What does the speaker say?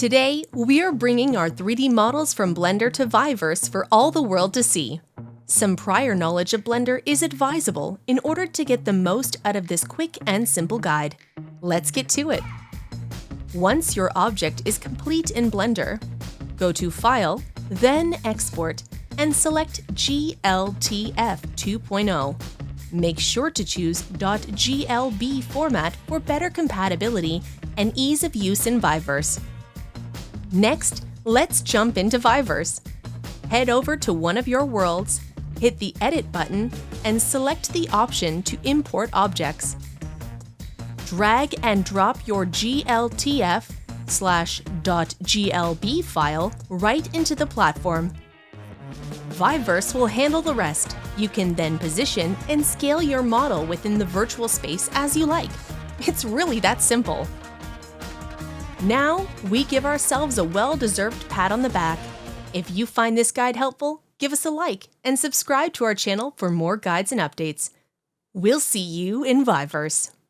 Today, we are bringing our 3D models from Blender to VIVERSE for all the world to see. Some prior knowledge of Blender is advisable in order to get the most out of this quick and simple guide. Let's get to it. Once your object is complete in Blender, go to File, then Export, and select GLTF 2.0. Make sure to choose .glb format for better compatibility and ease of use in VIVERSE. Next, let's jump into VIVERSE. Head over to one of your worlds, hit the Edit button, and select the option to import objects. Drag and drop your GLTF/.glb file right into the platform. VIVERSE will handle the rest. You can then position and scale your model within the virtual space as you like. It's really that simple. Now, we give ourselves a well-deserved pat on the back. If you find this guide helpful, give us a like and subscribe to our channel for more guides and updates. We'll see you in VIVERSE.